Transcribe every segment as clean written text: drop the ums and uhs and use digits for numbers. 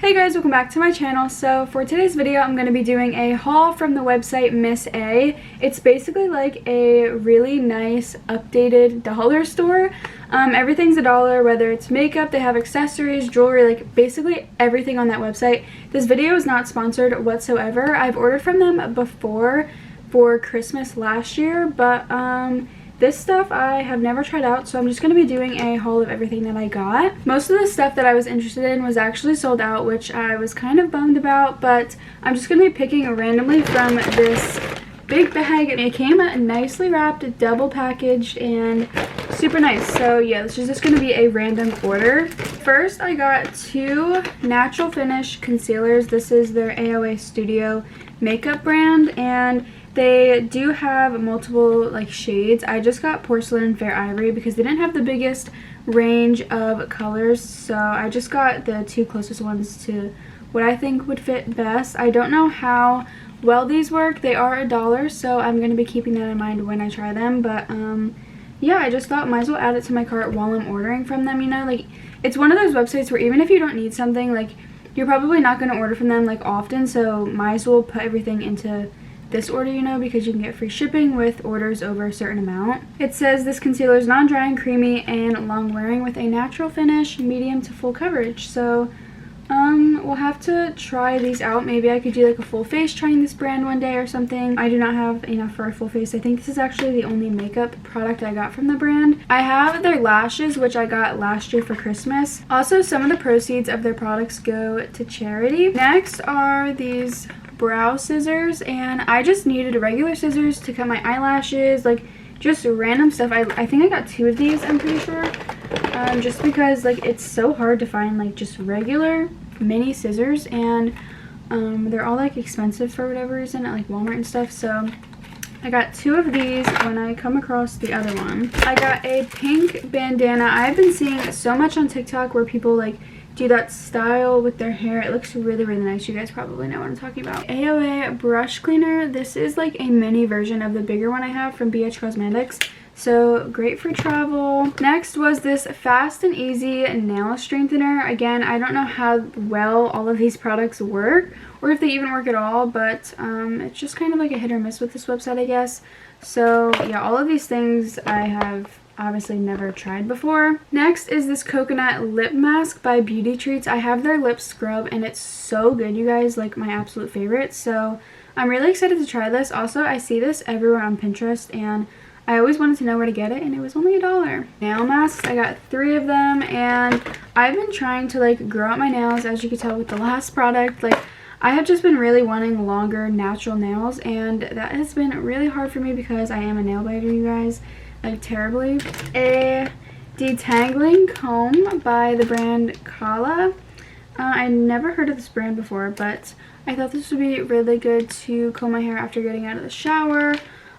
Hey guys, welcome back to my channel. So for today's video, I'm going to be doing a haul from the website Miss A. It's basically like a really nice updated dollar store. Everything's $1, whether it's makeup, they have accessories, jewelry, like basically everything on that website. This video is not sponsored whatsoever. I've ordered from them before for Christmas last year, but this stuff I have never tried out, so I'm just going to be doing a haul of everything that I got. Most of the stuff that I was interested in was actually sold out, which I was kind of bummed about, but I'm just going to be picking randomly from this big bag, and it came nicely wrapped, double packaged, and super nice. So yeah, this is just going to be a random order. First, I got two natural finish concealers. This is their Aoa Studio makeup brand, and they do have multiple like shades. I just got Porcelain and Fair Ivory because they didn't have the biggest range of colors, so I just got the two closest ones to what I think would fit best. I don't know how well these work. They are $1, so I'm going to be keeping that in mind when I try them, but yeah, I just thought might as well add it to my cart while I'm ordering from them. You know, like it's one of those websites where even if you don't need something, like you're probably not going to order from them like often, so might as well put everything into this order, you know, because you can get free shipping with orders over a certain amount. It says this concealer is non-drying, creamy, and long-wearing with a natural finish, medium to full coverage. So we'll have to try these out. Maybe I could do like a full face trying this brand one day or something. I do not have enough for a full face. I think this is actually the only makeup product I got from the brand. I have their lashes, which I got last year for Christmas. Also, some of the proceeds of their products go to charity. Next are these brow scissors, and I just needed regular scissors to cut my eyelashes, like just random stuff. I think I got two of these, I'm pretty sure, just because like it's so hard to find like just regular mini scissors, and they're all like expensive for whatever reason at like Walmart and stuff. So I got two of these when I come across the other one. I got a pink bandana. I've been seeing so much on TikTok where people like do that style with their hair. It looks really, really nice. You guys probably know what I'm talking about. Aoa Brush Cleaner. This is like a mini version of the bigger one I have from BH Cosmetics. So great for travel. Next was this Fast and Easy nail strengthener. Again, I don't know how well all of these products work or if they even work at all, but it's just kind of like a hit or miss with this website, I guess. So yeah, all of these things I have obviously never tried before. Next is this coconut lip mask by Beauty Treats. I have their lip scrub and it's so good, you guys, like my absolute favorite. So I'm really excited to try this. Also, I see this everywhere on Pinterest and I always wanted to know where to get it, and it was only $1. Nail masks, I got 3 of them, and I've been trying to like grow out my nails, as you can tell with the last product. Like I have just been really wanting longer natural nails, and that has been really hard for me because I am a nail biter, you guys, like terribly. A Detangling Comb by the brand Kala. I never heard of this brand before, but I thought this would be really good to comb my hair after getting out of the shower,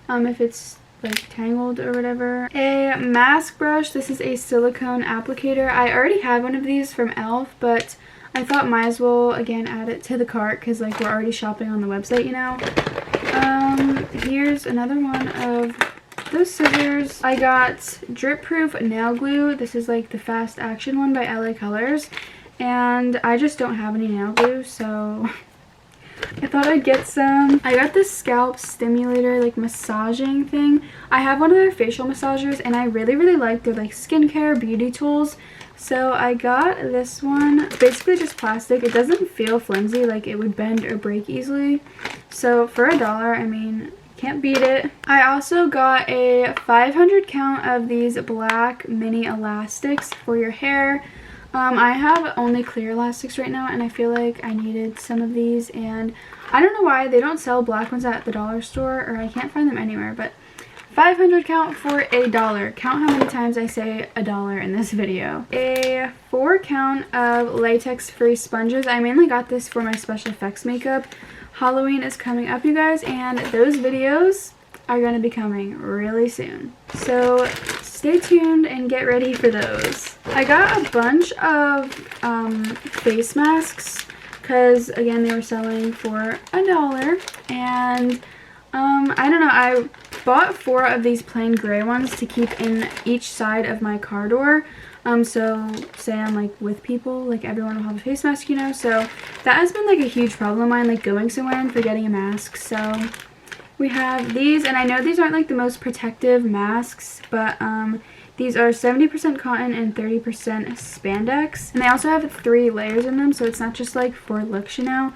if it's like tangled or whatever. A mask brush. This is a silicone applicator. I already have one of these from e.l.f., but I thought might as well again add it to the cart because like we're already shopping on the website, you know. Here's another one of those scissors. I got drip proof nail glue. This is like the fast action one by LA Colors, and I just don't have any nail glue, so I thought I'd get some. I got this scalp stimulator like massaging thing. I have one of their facial massagers and I really, really like their like skincare beauty tools. So I got this one. It's basically just plastic. It doesn't feel flimsy, like it would bend or break easily. So for $1, I mean, can't beat it. I also got a 500 count of these black mini elastics for your hair. I have only clear elastics right now, and I feel like I needed some of these, and I don't know why they don't sell black ones at the dollar store, or I can't find them anywhere, but 500 count for $1. Count how many times I say $1 in this video. A 4 count of latex free sponges. I mainly got this for my special effects makeup. Halloween is coming up, you guys, and those videos are going to be coming really soon. So stay tuned and get ready for those. I got a bunch of face masks because again they were selling for $1, and I don't know, I bought 4 of these plain gray ones to keep in each side of my car door. So say I'm like with people, like everyone will have a face mask, you know, so that has been like a huge problem of mine, like going somewhere and forgetting a mask. So we have these, and I know these aren't like the most protective masks, but these are 70% cotton and 30% spandex, and they also have 3 layers in them, so it's not just like for looks, you know.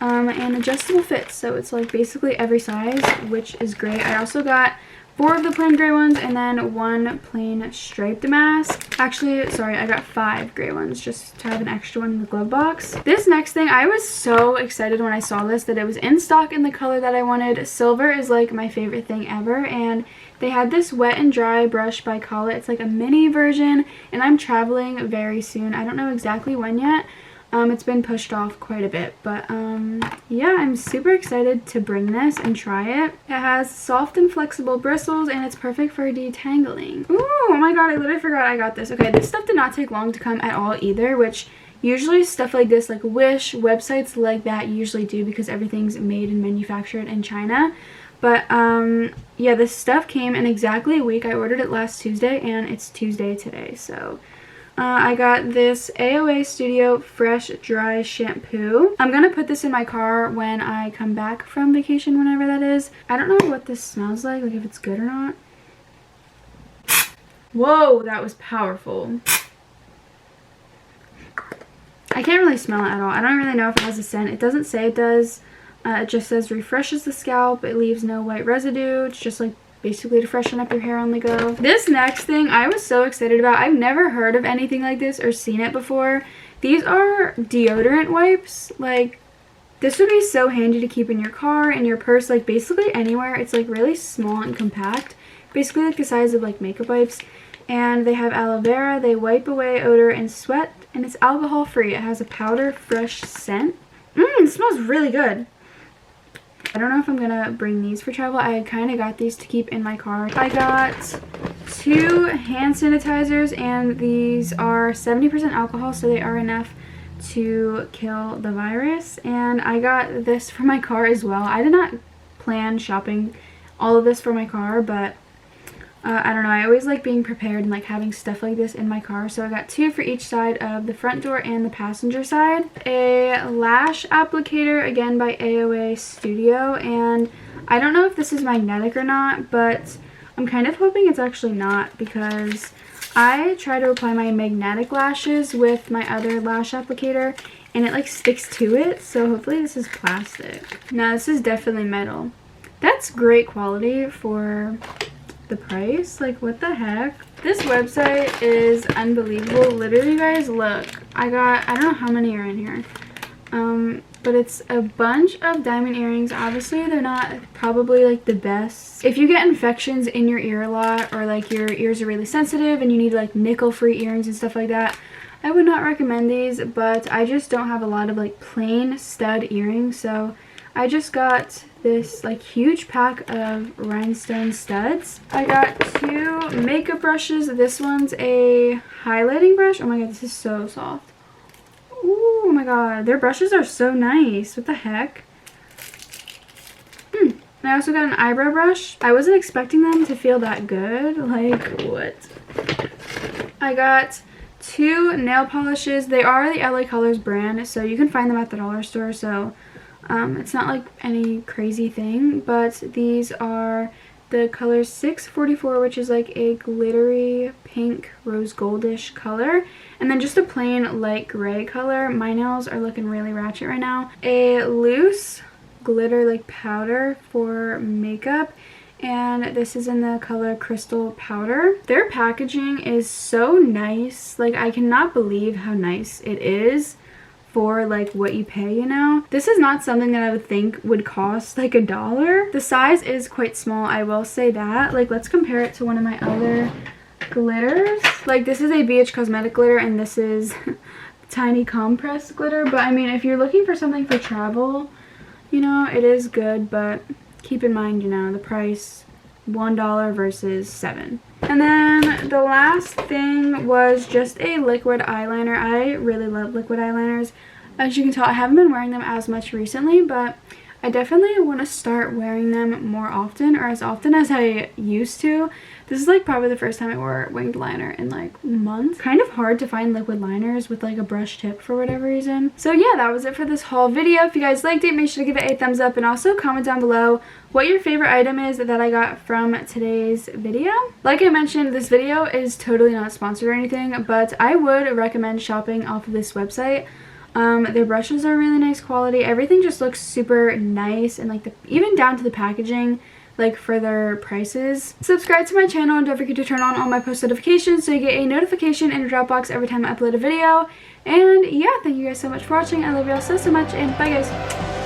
And adjustable fits, so it's like basically every size, which is great. I also got 4 of the plain gray ones and then 1 plain striped mask. Actually, sorry, I got 5 gray ones just to have an extra one in the glove box. This next thing, I was so excited when I saw this that it was in stock in the color that I wanted. Silver is like my favorite thing ever, and they had this wet and dry brush by Kala. It's like a mini version, and I'm traveling very soon. I don't know exactly when yet. It's been pushed off quite a bit, but yeah, I'm super excited to bring this and try it. It has soft and flexible bristles, and it's perfect for detangling. Ooh, oh my god, I literally forgot I got this. Okay, this stuff did not take long to come at all either, which usually stuff like this, like Wish, websites like that usually do because everything's made and manufactured in China. But yeah, this stuff came in exactly a week. I ordered it last Tuesday, and it's Tuesday today, so I got this Aoa Studio Fresh Dry Shampoo. I'm gonna put this in my car when I come back from vacation, whenever that is. I don't know what this smells like if it's good or not. Whoa, that was powerful. I can't really smell it at all. I don't really know if it has a scent. It doesn't say it does. It just says refreshes the scalp. It leaves no white residue. It's just like basically to freshen up your hair on the go. This next thing I was so excited about. I've never heard of anything like this or seen it before. These are deodorant wipes. Like, this would be so handy to keep in your car, in your purse, like basically anywhere. It's like really small and compact, basically like the size of like makeup wipes. And they have aloe vera. They wipe away odor and sweat, and it's alcohol free. It has a powder fresh scent. It smells really good. I don't know if I'm gonna bring these for travel. I kind of got these to keep in my car. I got 2 hand sanitizers, and these are 70% alcohol, so they are enough to kill the virus. And I got this for my car as well. I did not plan shopping all of this for my car, but I don't know, I always like being prepared and like having stuff like this in my car. So I got 2 for each side of the front door and the passenger side. A lash applicator, again by Aoa Studio, and I don't know if this is magnetic or not, but I'm kind of hoping it's actually not, because I try to apply my magnetic lashes with my other lash applicator and it like sticks to it, so hopefully this is plastic. No, this is definitely metal. That's great quality for the price. Like, what the heck? This website is unbelievable. Literally, guys, look, I don't know how many are in here, but it's a bunch of diamond earrings. Obviously they're not probably like the best. If you get infections in your ear a lot, or like your ears are really sensitive and you need like nickel free earrings and stuff like that, I would not recommend these. But I just don't have a lot of like plain stud earrings, so I just got this like huge pack of rhinestone studs. I got 2 makeup brushes. This one's a highlighting brush. Oh my god, this is so soft. Ooh, oh my god, their brushes are so nice. What the heck? And I also got an eyebrow brush. I wasn't expecting them to feel that good. Like, what? I got 2 nail polishes. They are the LA Colors brand, so you can find them at the dollar store, so it's not like any crazy thing. But these are the color 644, which is like a glittery pink rose goldish color, and then just a plain light gray color. My nails are looking really ratchet right now. A loose glitter like powder for makeup, and this is in the color Crystal Powder. Their packaging is so nice. Like, I cannot believe how nice it is for like what you pay, you know. This is not something that I would think would cost like $1. The size is quite small, I will say that. Like, let's compare it to one of my other glitters. Like, this is a BH Cosmetic glitter, and this is tiny compressed glitter. But I mean, if you're looking for something for travel, you know, it is good, but keep in mind, you know, the price, $1 versus $7. And then the last thing was just a liquid eyeliner. I really love liquid eyeliners. As you can tell, I haven't been wearing them as much recently, but I definitely want to start wearing them more often, or as often as I used to, This is like probably the first time I wore winged liner in like months. Kind of hard to find liquid liners with like a brush tip for whatever reason. So yeah, that was it for this haul video. If you guys liked it, make sure to give it a thumbs up and also comment down below what your favorite item is that I got from today's video. Like I mentioned, this video is totally not sponsored or anything, but I would recommend shopping off of this website. Their brushes are really nice quality. Everything just looks super nice, and like even down to the packaging, like for their prices. Subscribe to my channel and don't forget to turn on all my post notifications so you get a notification in your Dropbox every time I upload a video. And yeah, thank you guys so much for watching. I love y'all so much, and bye guys.